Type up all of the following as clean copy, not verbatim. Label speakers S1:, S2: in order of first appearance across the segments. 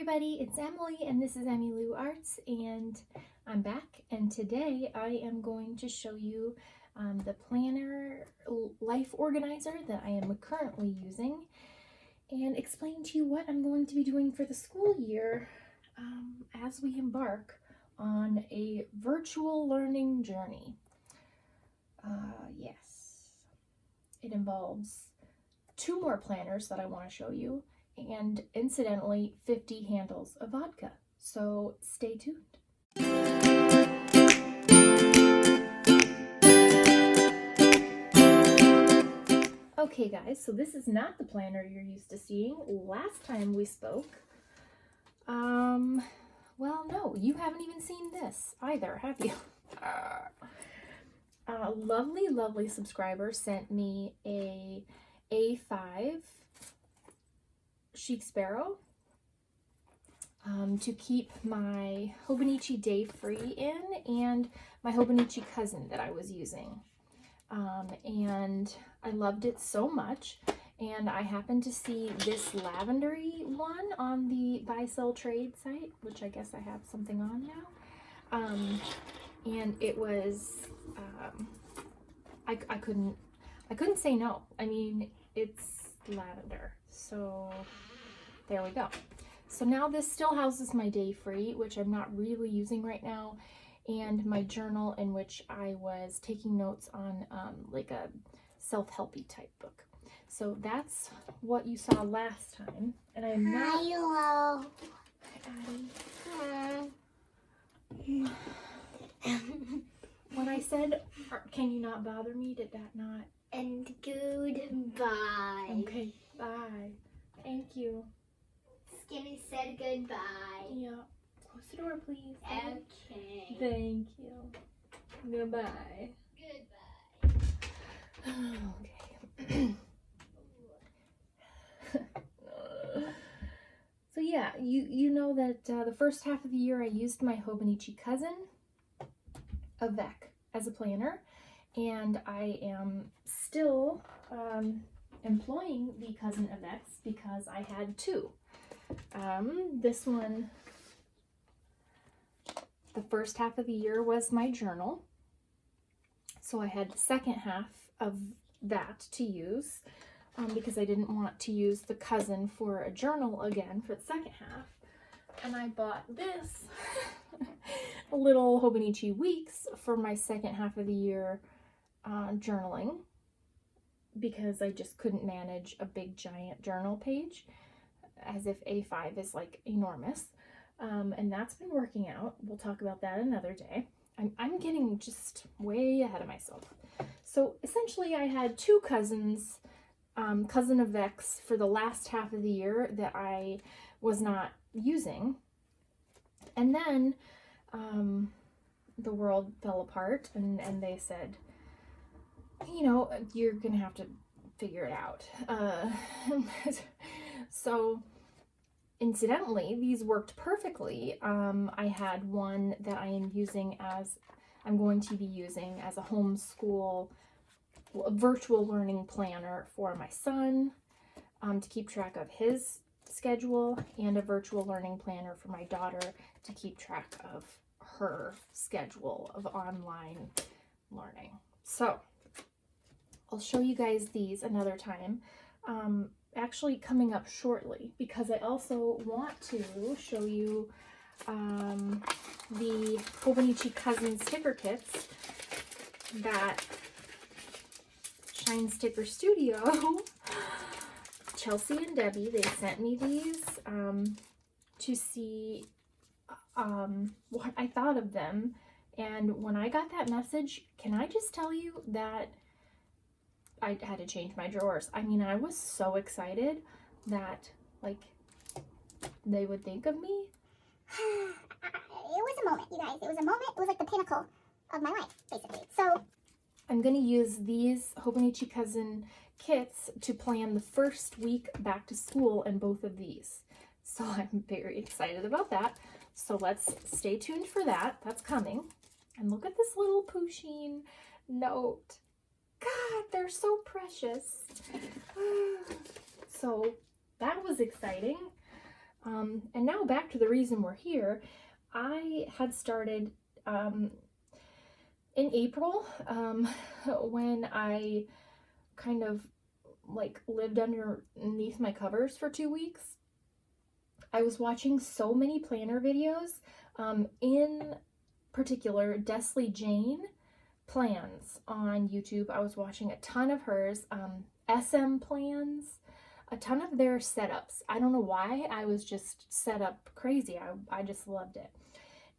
S1: everybody, it's Emily and this is Emmylou Arts and I'm back, and today I am going to show you the planner life organizer that I am currently using and explain to you what I'm going to be doing for the school year as we embark on a virtual learning journey. Yes, it involves 2 more planners that I want to show you, and incidentally 50 handles of vodka, so stay tuned. Okay guys, so this is not the planner you're used to seeing. Last time we spoke, well no, you haven't even seen this either, have you? A lovely subscriber sent me a A5 Chic Sparrow to keep my Hobonichi Day Free in and my Hobonichi cousin that I was using. And I loved it so much, and I happened to see this lavendery one on the buy sell trade site, which I guess I have something on now. And it was I couldn't say no. I mean, it's lavender, so there we go. So now this still houses my Day Free, which I'm not really using right now, and my journal in which I was taking notes on like a self-helpy type book. So that's what you saw last time, and I'm not.
S2: Hello.
S1: Hi. When I said, "Can you not bother me?" did that not?
S2: And goodbye.
S1: Okay, bye. Thank you.
S2: Skinny said goodbye.
S1: Yeah. Close the door, please.
S2: Okay.
S1: Thank you. Goodbye.
S2: Goodbye.
S1: Okay. So yeah, you know that the first half of the year I used my Hobonichi cousin, Avec, as a planner, and I am still employing the cousin Avec because I had 2. This one, the first half of the year was my journal, so I had the second half of that to use because I didn't want to use the cousin for a journal again for the second half. And I bought this a little Hobonichi Weeks for my second half of the year journaling, because I just couldn't manage a big giant journal page, as if A5 is like enormous. And that's been working out. We'll talk about that another day. I'm getting just way ahead of myself. So essentially I had 2 cousins, cousin of Vex, for the last half of the year that I was not using. And then the world fell apart, and they said, you know, you're gonna have to figure it out. So incidentally, these worked perfectly. I had one that I'm going to be using as a homeschool virtual learning planner for my son, to keep track of his schedule, and a virtual learning planner for my daughter to keep track of her schedule of online learning. So I'll show you guys these another time, actually coming up shortly, because I also want to show you the Hobonichi Cousin sticker kits that Shine Sticker Studio, Chelsea and Debbie, they sent me these to see what I thought of them. And when I got that message, can I just tell you that I had to change my drawers. I mean, I was so excited that, like, they would think of me.
S2: It was a moment, you guys. It was a moment. It was like the pinnacle of my life, basically. So
S1: I'm going to use these Hobonichi Cousin kits to plan the first week back to school in both of these. So I'm very excited about that. So let's stay tuned for that. That's coming. And look at this little Pusheen note. God, they're so precious. So that was exciting. And now back to the reason we're here. I had started in April, when I kind of like lived underneath my covers for 2 weeks. I was watching so many planner videos, in particular Desley Jane plans on YouTube. I was watching a ton of hers, SM plans, a ton of their setups. I don't know why, I was just set up crazy. I just loved it.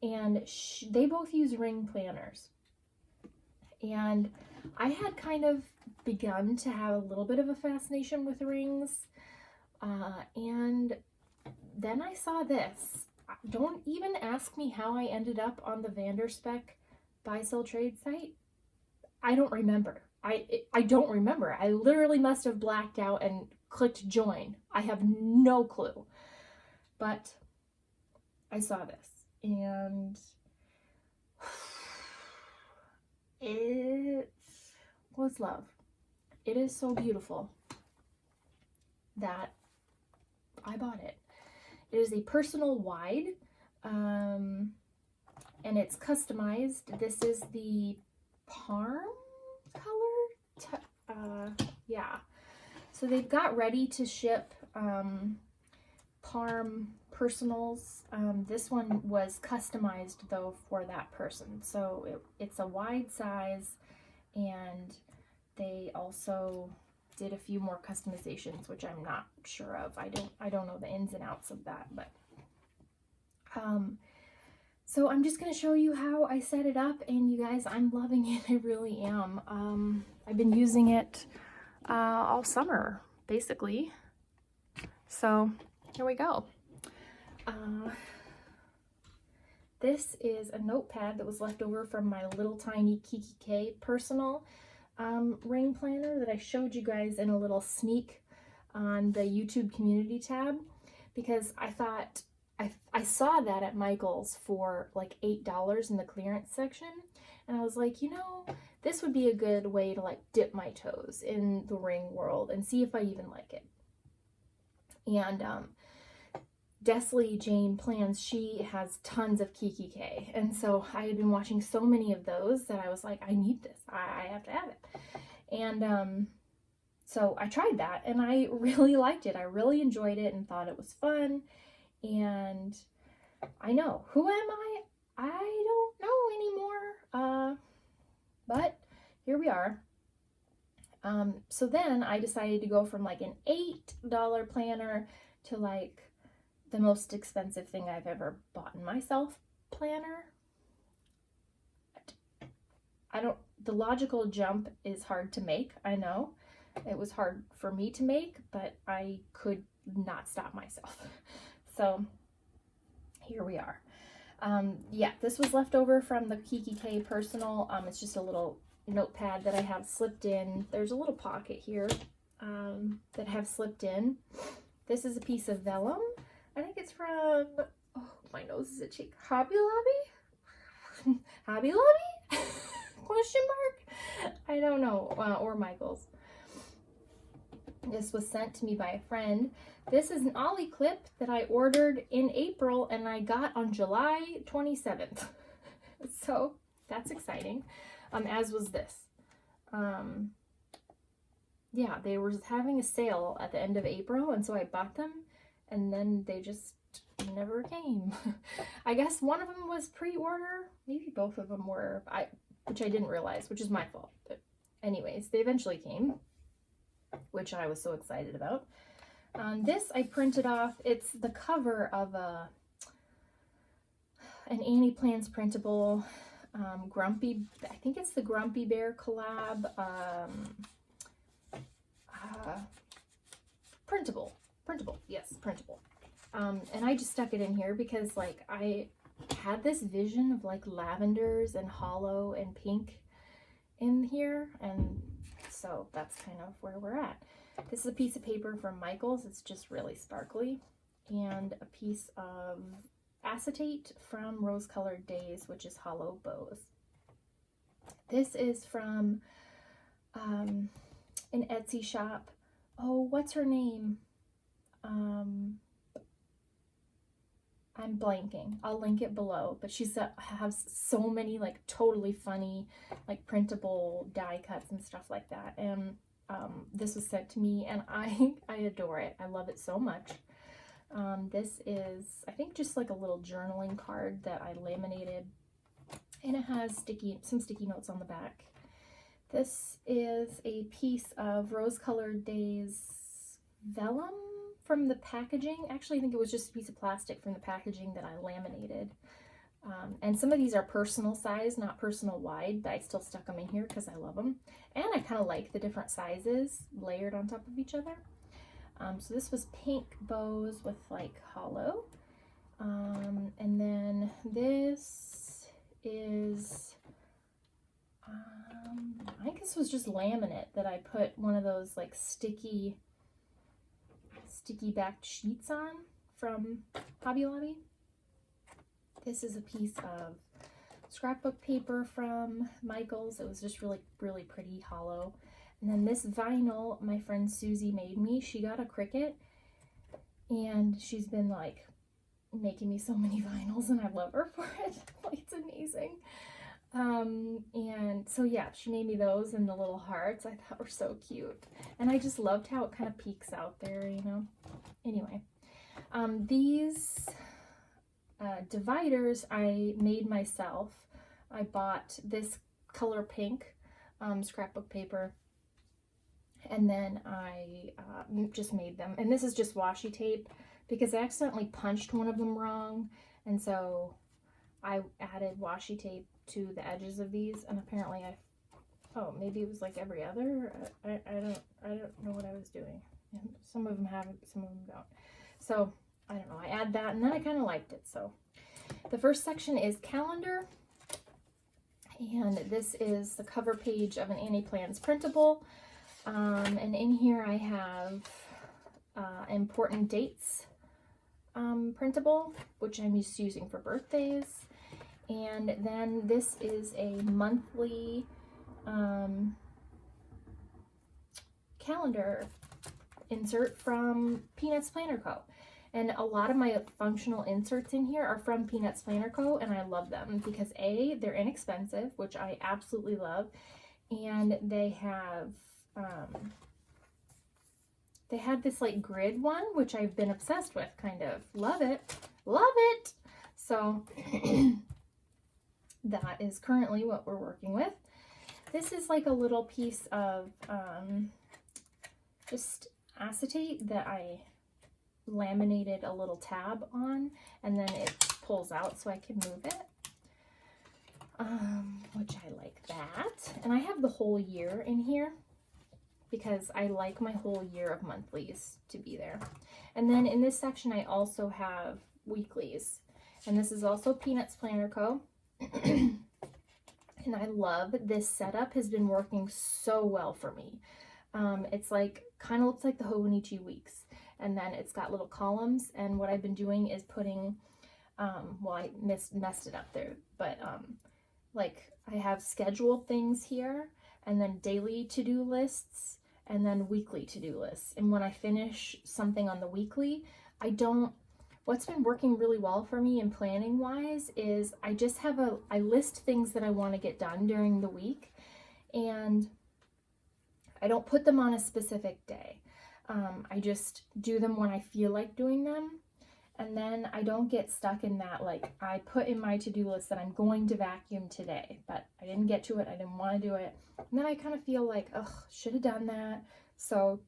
S1: And they both use ring planners. And I had kind of begun to have a little bit of a fascination with rings. And then I saw this. Don't even ask me how I ended up on the Spek buy sell trade site. I don't remember. I don't remember. I literally must have blacked out and clicked join. I have no clue. But I saw this and it was love. It is so beautiful that I bought it. It is a personal wide, and it's customized. This is the Parme color, yeah. So they've got ready to ship Parme personals. This one was customized though for that person. So it's a wide size, and they also did a few more customizations, which I'm not sure of. I don't know the ins and outs of that, but so I'm just going to show you how I set it up, and you guys, I'm loving it. I really am. I've been using it all summer basically. So here we go. This is a notepad that was left over from my little tiny Kiki K personal ring planner that I showed you guys in a little sneak on the YouTube community tab, because I thought I saw that at Michael's for like $8 in the clearance section, and I was like, you know, this would be a good way to like dip my toes in the ring world and see if I even like it. And Desley Jane plans, she has tons of Kiki K, and so I had been watching so many of those that I was like, I need this, I have to have it. And so I tried that, and I really liked it. I really enjoyed it and thought it was fun. And I know, who am I? I don't know anymore, but here we are. So then I decided to go from like an $8 planner to like the most expensive thing I've ever bought in myself planner. The logical jump is hard to make. I know it was hard for me to make, but I could not stop myself. So here we are. Yeah, this was left over from the Kiki K personal. It's just a little notepad that I have slipped in. There's a little pocket here that I have slipped in. This is a piece of vellum. I think it's from, oh, my nose is itchy. Hobby Lobby? Hobby Lobby? Question mark? I don't know. Or Michael's. This was sent to me by a friend. This is an ollie clip that I ordered in April and I got on July 27th. So that's exciting. As was this. Yeah, they were having a sale at the end of April, and so I bought them, and then they just never came. I guess one of them was pre-order. Maybe both of them were, which I didn't realize, which is my fault. But anyways, they eventually came, which I was so excited about. This I printed off. It's the cover of an Annie Plans printable Grumpy, I think it's the Grumpy Bear collab printable, yes, printable. And I just stuck it in here because like I had this vision of like lavenders and hollow and pink in here, and so that's kind of where we're at. This is a piece of paper from Michael's. It's just really sparkly, and a piece of acetate from Rose Colored Days, which is hollow bows. This is from an Etsy shop. Oh, what's her name? I'm blanking. I'll link it below, but she has so many like totally funny like printable die cuts and stuff like that. And this was sent to me, and I adore it. I love it so much. This is, I think, just like a little journaling card that I laminated, and it has some sticky notes on the back. This is a piece of Rose Colored Days vellum from the packaging. Actually, I think it was just a piece of plastic from the packaging that I laminated. And some of these are personal size, not personal wide, but I still stuck them in here because I love them. And I kind of like the different sizes layered on top of each other. So this was pink bows with like hollow. And then this is, I think this was just laminate that I put one of those like sticky backed sheets on from Hobby Lobby. This is a piece of scrapbook paper from Michael's. It was just really, really pretty hollow. And then this vinyl, my friend Susie made me. She got a Cricut, and she's been like making me so many vinyls, and I love her for it. Like, it's amazing. And so yeah, she made me those and the little hearts. I thought were so cute, and I just loved how it kind of peeks out there, you know. Anyway, these dividers I made myself. I bought this color pink scrapbook paper, and then I just made them. And this is just washi tape because I accidentally punched one of them wrong, and so I added washi tape to the edges of these, and apparently oh, maybe it was like every other. I don't know what I was doing. Some of them have it, some of them don't. So I don't know. I add that, and then I kind of liked it. So the first section is calendar, and this is the cover page of an Annie Plans printable. And in here I have important dates printable, which I'm used to using for birthdays. And then this is a monthly calendar insert from Peanuts Planner Co. And a lot of my functional inserts in here are from Peanuts Planner Co. And I love them because A, they're inexpensive, which I absolutely love. And they have, they had this like grid one, which I've been obsessed with, kind of. Love it. Love it. So that is currently what we're working with. This is like a little piece of just acetate that I laminated a little tab on, and then it pulls out so I can move it, which I like that. And I have the whole year in here because I like my whole year of monthlies to be there. And then in this section I also have weeklies, and this is also Peanuts Planner Co. And I love this setup. Has been working so well for me. It's like kind of looks like the Hobonichi weeks, and then it's got little columns, and what I've been doing is putting well, I messed it up there, but like I have scheduled things here, and then daily to-do lists, and then weekly to-do lists. And when I finish something on the weekly, what's been working really well for me in planning wise is I just have I list things that I want to get done during the week, and I don't put them on a specific day. I just do them when I feel like doing them. And then I don't get stuck in that, like I put in my to-do list that I'm going to vacuum today, but I didn't get to it. I didn't want to do it. And then I kind of feel like, ugh, should have done that. So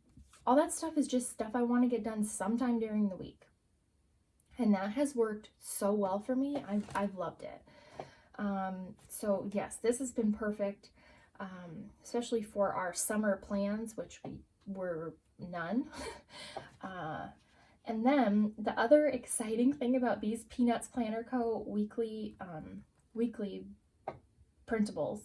S1: all that stuff is just stuff I want to get done sometime during the week. And that has worked so well for me. I've loved it. So yes, this has been perfect, especially for our summer plans, which were none. And then the other exciting thing about these Peanuts Planner Co. weekly printables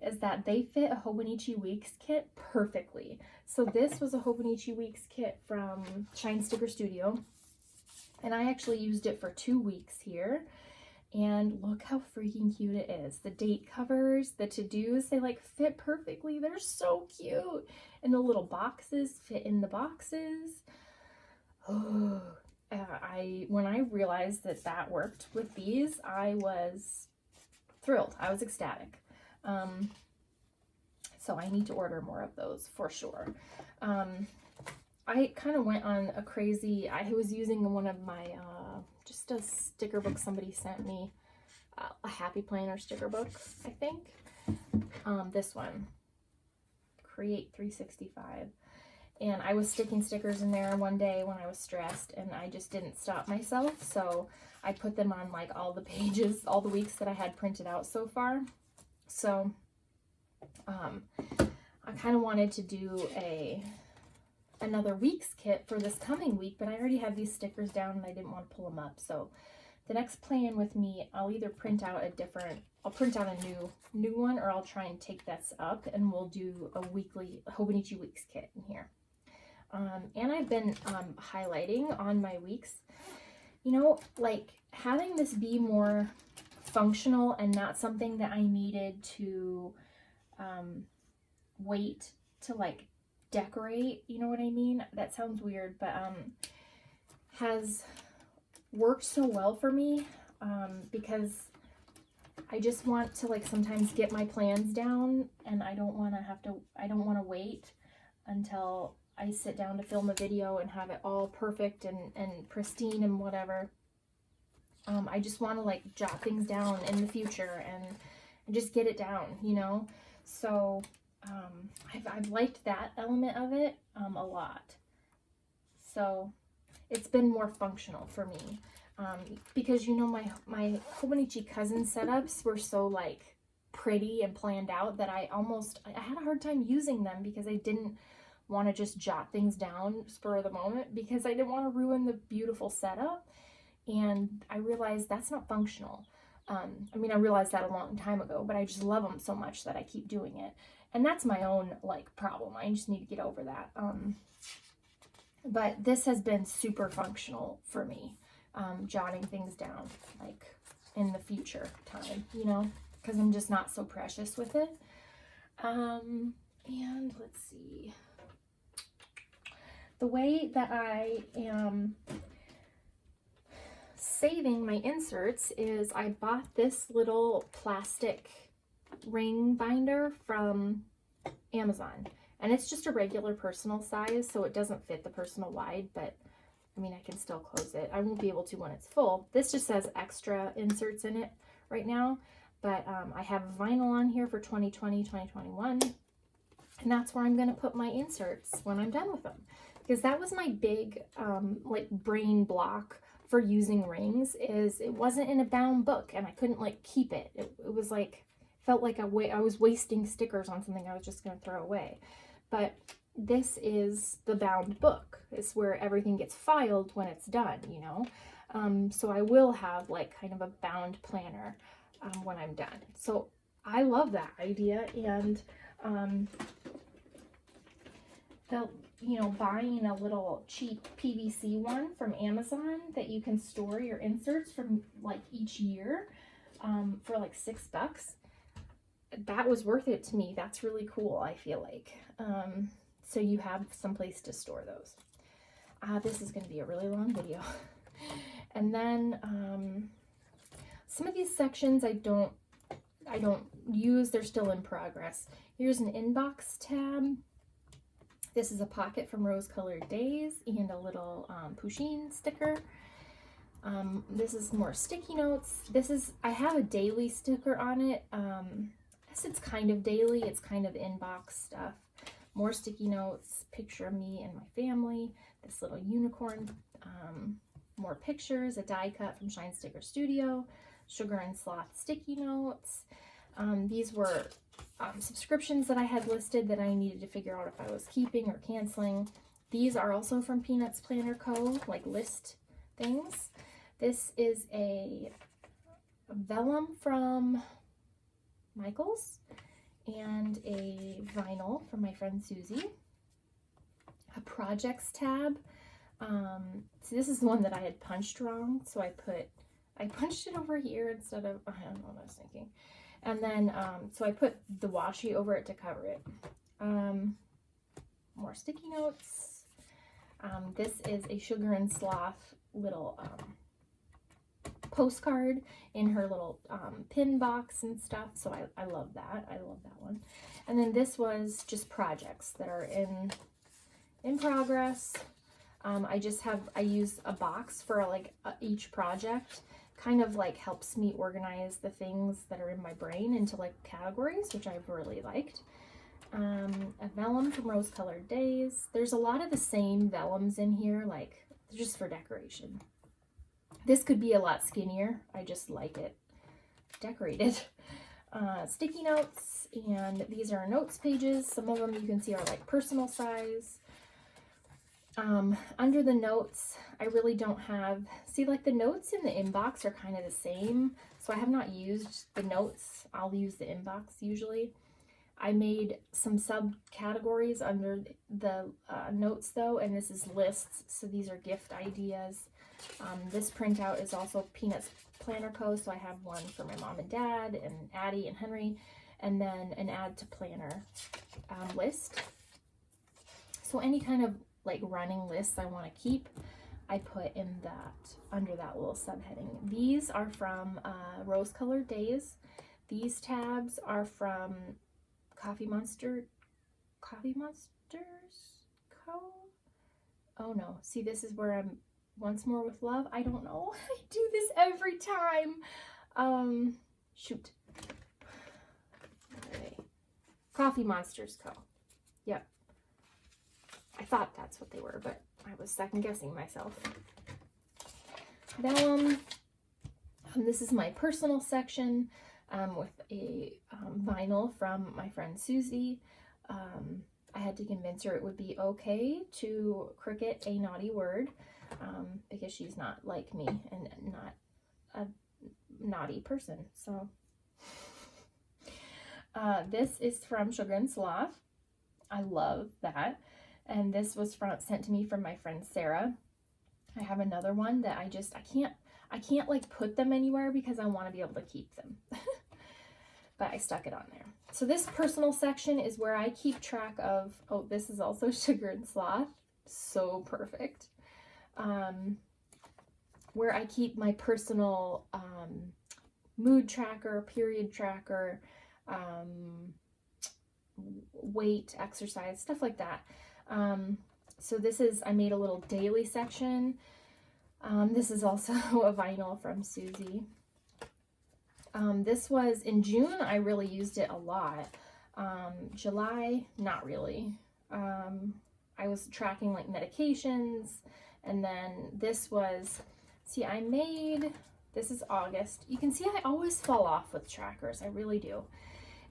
S1: is that they fit a Hobonichi Weeks kit perfectly. So this was a Hobonichi Weeks kit from Shine Sticker Studio, and I actually used it for 2 weeks here. And look how freaking cute it is. The date covers, the to-dos, they like fit perfectly. They're so cute. And the little boxes fit in the boxes. Oh, when I realized that that worked with these, I was thrilled. I was ecstatic. So I need to order more of those for sure. I kind of went on a crazy, I was using one of my, just a sticker book somebody sent me, a Happy Planner sticker book, I think. This one, Create 365. And I was sticking stickers in there one day when I was stressed, and I just didn't stop myself. So I put them on like all the pages, all the weeks that I had printed out so far. So I kind of wanted to do another week's kit for this coming week, but I already have these stickers down and I didn't want to pull them up. So the next plan with me, I'll either print out I'll print out a new one, or I'll try and take this up and we'll do a weekly Hobonichi Weeks kit in here. And I've been highlighting on my weeks, you know, like having this be more functional and not something that I needed to wait to like decorate, you know what I mean? That sounds weird, but has worked so well for me because I just want to like sometimes get my plans down, and I don't want to wait until I sit down to film a video and have it all perfect and pristine and whatever. I just want to like jot things down in the future and just get it down, you know? So I've liked that element of it a lot. So it's been more functional for me because, you know, my Hobonichi cousin setups were so like pretty and planned out that I had a hard time using them because I didn't want to just jot things down spur of the moment because I didn't want to ruin the beautiful setup. And I realized that's not functional. I mean, I realized that a long time ago, but I just love them so much that I keep doing it. And that's my own like problem. I just need to get over that. But this has been super functional for me, jotting things down like in the future time, you know, because I'm just not so precious with it. And let's see. The way that I am saving my inserts is I bought this little plastic ring binder from Amazon, and it's just a regular personal size, so it doesn't fit the personal wide, but I mean, I can still close it. I won't be able to when it's full. This just says extra inserts in it right now, but I have vinyl on here for 2020, 2021, and that's where I'm going to put my inserts when I'm done with them, because that was my big like brain block for using rings, is it wasn't in a bound book and I couldn't like keep it. It was like, felt like I was wasting stickers on something I was just going to throw away. But this is the bound book. It's where everything gets filed when it's done, you know. So I will have like kind of a bound planner when I'm done. So I love that idea, and you know, buying a little cheap PVC one from Amazon that you can store your inserts from like each year for like $6. That was worth it to me. That's really cool, I feel like. So you have some place to store those. This is going to be a really long video. And then some of these sections I don't use. They're still in progress. Here's an inbox tab. This is a pocket from Rose Colored Days and a little Pusheen sticker. This is more sticky notes. I have a daily sticker on it. I guess it's kind of daily. It's kind of inbox stuff. More sticky notes, picture of me and my family, this little unicorn, more pictures, a die cut from Shine Sticker Studio, Sugar and Sloth sticky notes. These were subscriptions that I had listed that I needed to figure out if I was keeping or canceling. These are also from Peanuts Planner Co., like list things. This is a vellum from Michaels and a vinyl from my friend Susie. A projects tab. So this is the one that I had punched wrong, so I punched it over here instead of, I don't know what I was thinking. And then, so I put the washi over it to cover it. More sticky notes. This is a Sugar and Sloth little postcard in her little pin box and stuff. So I love that. I love that one. And then this was just projects that are in progress. I use a box for like each project. Kind of like helps me organize the things that are in my brain into like categories, which I've really liked. A vellum from Rose Colored Days. There's a lot of the same vellums in here, like just for decoration. This could be a lot skinnier. I just like it decorated. Sticky notes, and these are notes pages. Some of them you can see are like personal size. Under the notes, I really don't have, see, like the notes in the inbox are kind of the same, so I have not used the notes. I'll use the inbox usually. I made some subcategories under the notes though, and this is lists, so these are gift ideas. This printout is also Peanuts Planner Co., so I have one for my mom and dad and Addie and Henry, and then an add to planner list. So any kind of like running lists I want to keep, I put in that, under that little subheading. These are from Rose Colored Days. These tabs are from Coffee Monsters Co. Oh no, see, this is where I'm Once More with Love. I don't know. I do this every time. Shoot. Okay. Coffee Monsters Co. Yep. I thought that's what they were, but I was second guessing myself. Vellum. This is my personal section with a vinyl from my friend Susie. I had to convince her it would be okay to cricket a naughty word because she's not like me and not a naughty person. So this is from Sugar and Sloth. I love that. And this was sent to me from my friend Sarah. I have another one that I can't like put them anywhere because I want to be able to keep them. But I stuck it on there. So this personal section is where I keep track of, oh, this is also Sugar and Sloth. So perfect. Where I keep my personal mood tracker, period tracker, weight, exercise, stuff like that. So this is, I made a little daily section. This is also a vinyl from Susie. This was in June. I really used it a lot. July, not really. I was tracking like medications, and then this was, see, this is August. You can see I always fall off with trackers. I really do.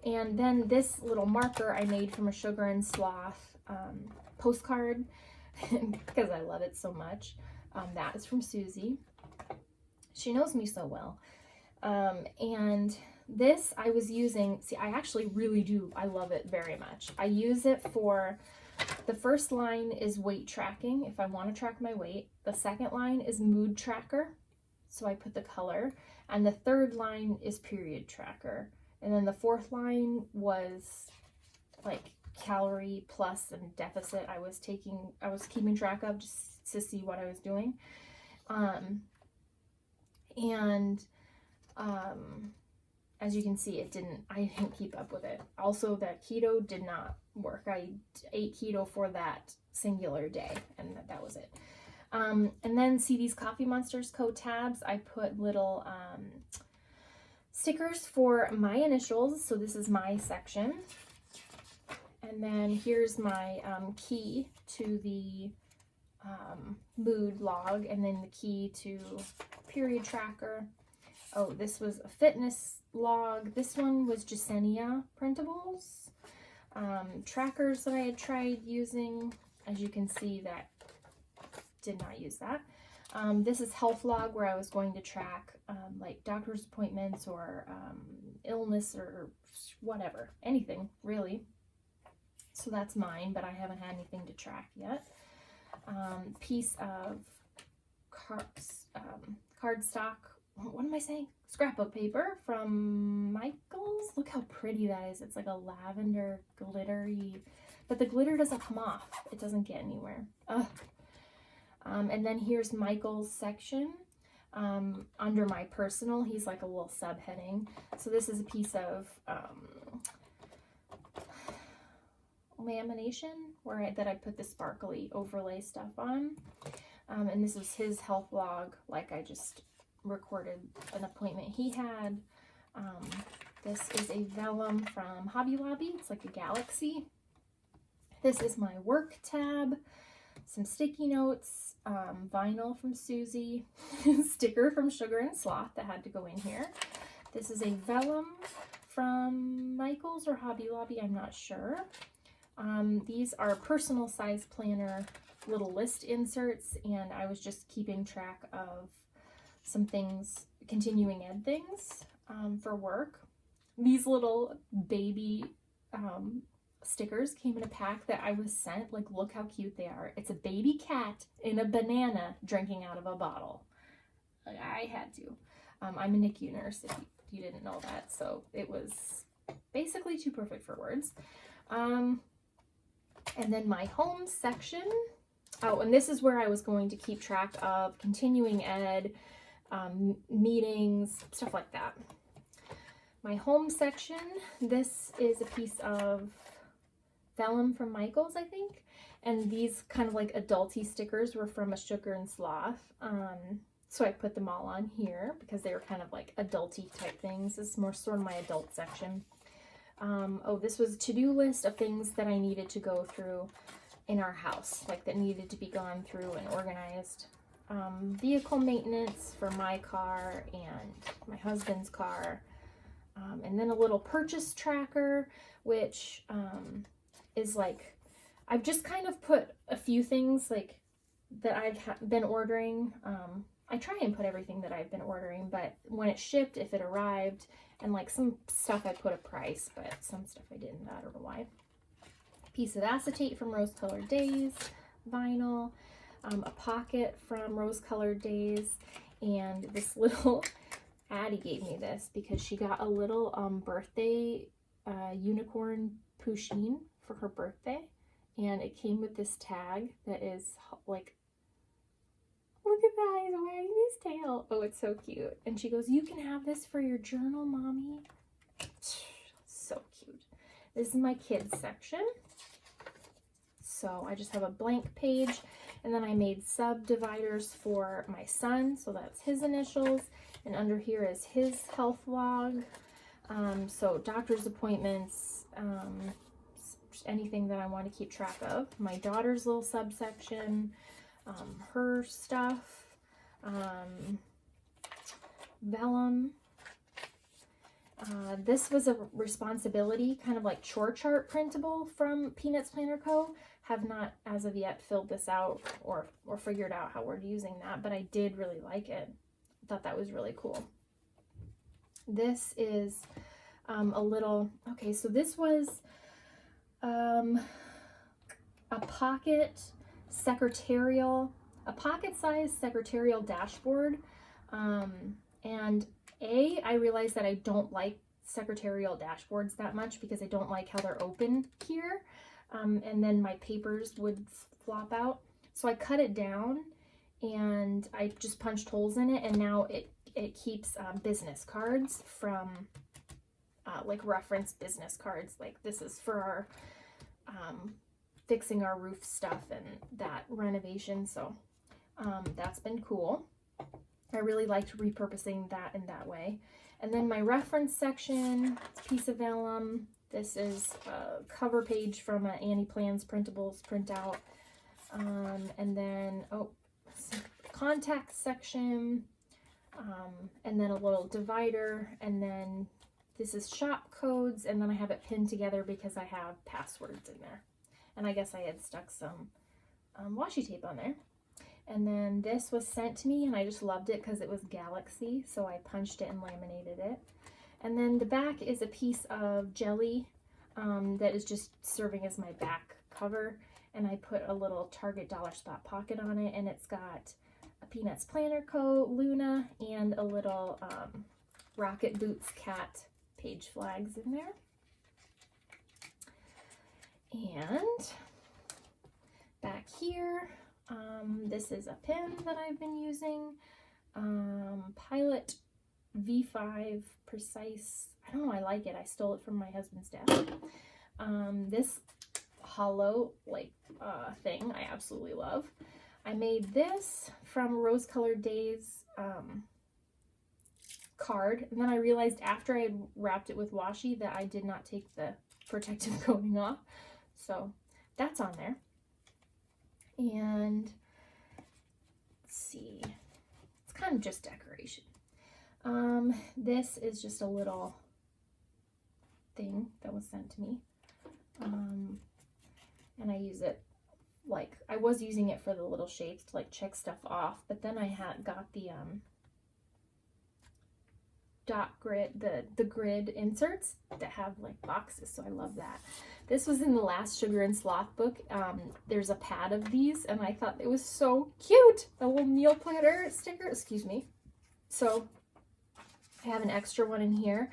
S1: And then this little marker I made from a Sugar and Sloth postcard because I love it so much. That is from Susie. She knows me so well. And this I was using, see, I actually really do, I love it very much. I use it for, the first line is weight tracking, if I want to track my weight. The second line is mood tracker, so I put the color. And the third line is period tracker. And then the fourth line was like calorie plus and deficit I was keeping track of just to see what I was doing. As you can see, I didn't keep up with it. Also, that keto did not work. I ate keto for that singular day, and that was it. And then see these Coffee Monsters Co. tabs, I put little stickers for my initials, so this is my section. And then here's my key to the mood log, and then the key to period tracker. Oh, this was a fitness log. This one was Jasenia printables. Trackers that I had tried using. As you can see, that did not use that. This is health log, where I was going to track like doctor's appointments or illness or whatever, anything really. So that's mine, but I haven't had anything to track yet. Piece of cardstock. What am I saying? Scrapbook paper from Michael's. Look how pretty that is. It's like a lavender glittery, but the glitter doesn't come off. It doesn't get anywhere. Ugh. And then here's Michael's section. Under my personal, he's like a little subheading. So this is a piece of lamination that I put the sparkly overlay stuff on. And this is his health log, like I just recorded an appointment he had. This is a vellum from Hobby Lobby. It's like a galaxy. This is my work tab, some sticky notes, vinyl from Susie, sticker from Sugar and Sloth that had to go in here. This is a vellum from Michael's or Hobby Lobby, I'm not sure. These are personal size planner little list inserts, and I was just keeping track of some things, continuing ed things for work. These little baby stickers came in a pack that I was sent. Like, look how cute they are. It's a baby cat in a banana drinking out of a bottle. I had to. I'm a NICU nurse, if you didn't know that, so it was basically too perfect for words. And then my home section. Oh, and this is where I was going to keep track of continuing ed, meetings, stuff like that. My home section, this is a piece of vellum from Michael's, I think. And these kind of like adulty stickers were from a Sugar and Sloth. So I put them all on here because they were kind of like adulty type things. This is more sort of my adult section. Oh, this was a to-do list of things that I needed to go through in our house, like that needed to be gone through and organized. Vehicle maintenance for my car and my husband's car. And then a little purchase tracker, which is like, I've just kind of put a few things like that I've been ordering. I try and put everything that I've been ordering, but when it shipped, if it arrived, and like some stuff I put a price, but some stuff I didn't, I don't know why. Piece of acetate from Rose Colored Days, vinyl, a pocket from Rose Colored Days, and this little, Addie gave me this because she got a little birthday unicorn pusheen for her birthday, and it came with this tag that is like, look at that, he's wearing his tail. Oh, it's so cute. And she goes, you can have this for your journal, Mommy. So cute. This is my kids section. So I just have a blank page, and then I made subdividers for my son, so that's his initials, and under here is his health log. So doctor's appointments, anything that I want to keep track of. My daughter's little subsection, her stuff, vellum. This was a responsibility, kind of like chore chart printable from Peanuts Planner Co. Have not, as of yet, filled this out or figured out how we're using that, but I did really like it. I thought that was really cool. This is a little, okay, so this was a pocket secretarial, a pocket-sized secretarial dashboard, and I realized that I don't like secretarial dashboards that much because I don't like how they're open here, and then my papers would flop out. So I cut it down and I just punched holes in it, and now it keeps business cards from like reference business cards. Like this is for our fixing our roof stuff and that renovation, so that's been cool. I really liked repurposing that in that way. And then my reference section, piece of vellum. This is a cover page from an Annie Plans Printables printout. And then, contact section, and then a little divider, and then this is shop codes, and then I have it pinned together because I have passwords in there. And I guess I had stuck some washi tape on there. And then this was sent to me, and I just loved it because it was Galaxy, so I punched it and laminated it. And then the back is a piece of jelly that is just serving as my back cover, and I put a little Target dollar spot pocket on it, and it's got a Peanuts Planner Co. Luna and a little Rocket Boots cat Paige flags in there. And back here, This is a pen that I've been using. Pilot V5 Precise. I don't know, I like it. I stole it from my husband's desk. This hollow thing I absolutely love. I made this from Rose Colored Days card, and then I realized after I had wrapped it with washi that I did not take the protective coating off, so that's on there. And let's see, it's kind of just decoration. This is just a little thing that was sent to me, and I use it like, I was using it for the little shapes to like check stuff off, but then I got the dot grid, the grid inserts that have like boxes, so I love that. This was in the last Sugar and Sloth book. There's a pad of these, and I thought it was so cute, a little meal planner sticker, excuse me. So I have an extra one in here,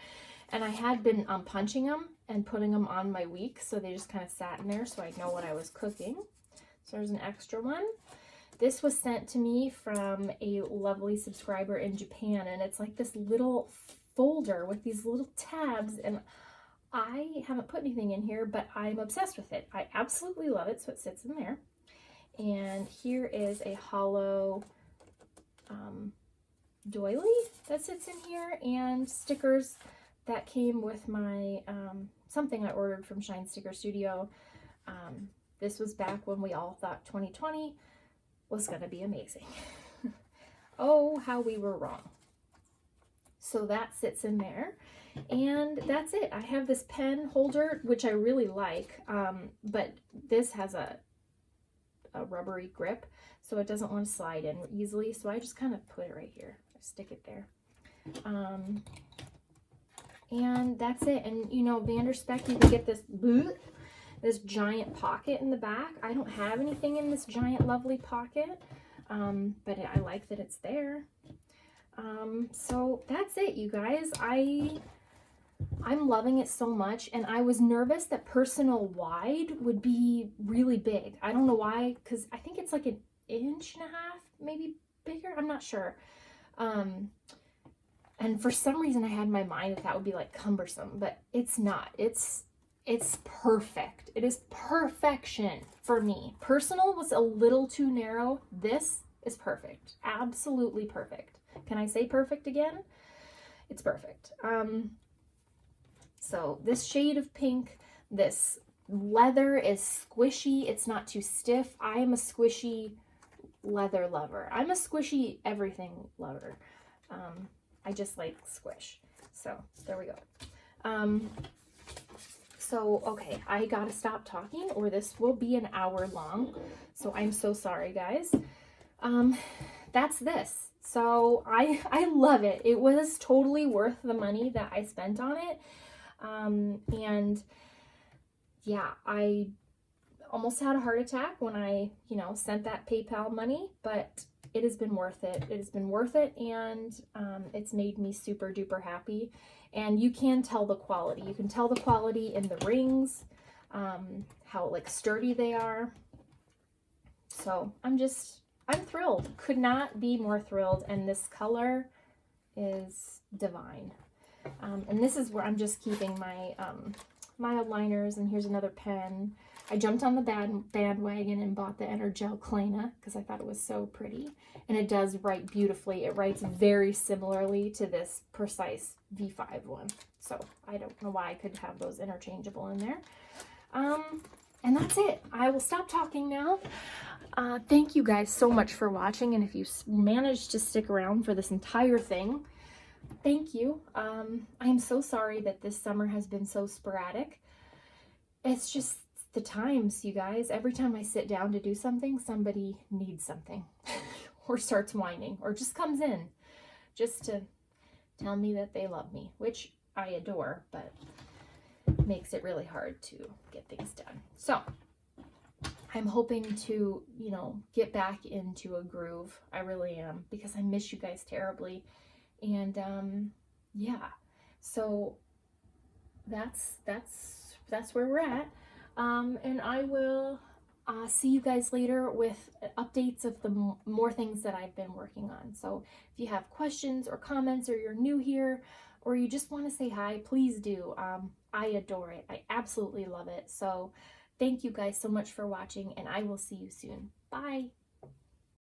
S1: and I had been punching them and putting them on my week, so they just kind of sat in there so I know what I was cooking. So there's an extra one. This was sent to me from a lovely subscriber in Japan, and it's like this little folder with these little tabs, and I haven't put anything in here, but I'm obsessed with it. I absolutely love it, so it sits in there. And here is a hollow doily that sits in here, and stickers that came with my something I ordered from Shine Sticker Studio. This was back when we all thought 2020 was going to be amazing. Oh, how we were wrong. So that sits in there, and that's it. I have this pen holder, which I really like, but this has a rubbery grip, so it doesn't want to slide in easily, so I just kind of put it right here. I stick it there. And that's it. And you know, Spek, you can get this giant pocket in the back. I don't have anything in this giant lovely pocket, but I like that it's there. So that's it, you guys. I'm loving it so much, and I was nervous that personal wide would be really big. I don't know why, because I think it's like an inch and a half, maybe bigger. I'm not sure. And for some reason I had in my mind that would be like cumbersome, but it's not. It's perfect. It is perfection for me. Personal was a little too narrow. This is perfect. Absolutely perfect. Can I say perfect again? It's perfect. So this shade of pink, this leather is squishy. It's not too stiff. I am a squishy leather lover. I'm a squishy everything lover. I just like squish. So there we go. So, okay, I gotta stop talking or this will be an hour long. So I'm so sorry, guys. That's this. So I love it. It was totally worth the money that I spent on it. And yeah, I almost had a heart attack when I, sent that PayPal money, but it has been worth it. It has been worth it, and it's made me super duper happy. And you can tell the quality. You can tell the quality in the rings, how like sturdy they are. So I'm thrilled. Could not be more thrilled. And this color is divine. And this is where I'm just keeping my Mildliners, and here's another pen. I jumped on the bandwagon and bought the Energel Clena because I thought it was so pretty. And it does write beautifully. It writes very similarly to this Precise V5 one. So I don't know why I could have those interchangeable in there. And that's it. I will stop talking now. Thank you guys so much for watching. And if you managed to stick around for this entire thing, thank you. I'm so sorry that this summer has been so sporadic. It's just the times, you guys. Every time I sit down to do something, somebody needs something or starts whining or just comes in just to tell me that they love me, which I adore, but makes it really hard to get things done. So I'm hoping to, get back into a groove. I really am, because I miss you guys terribly. And yeah, so that's where we're at. And I will see you guys later with updates of the more things that I've been working on. So if you have questions or comments, or you're new here, or you just want to say hi, please do. I adore it. I absolutely love it. So thank you guys so much for watching, and I will see you soon. Bye.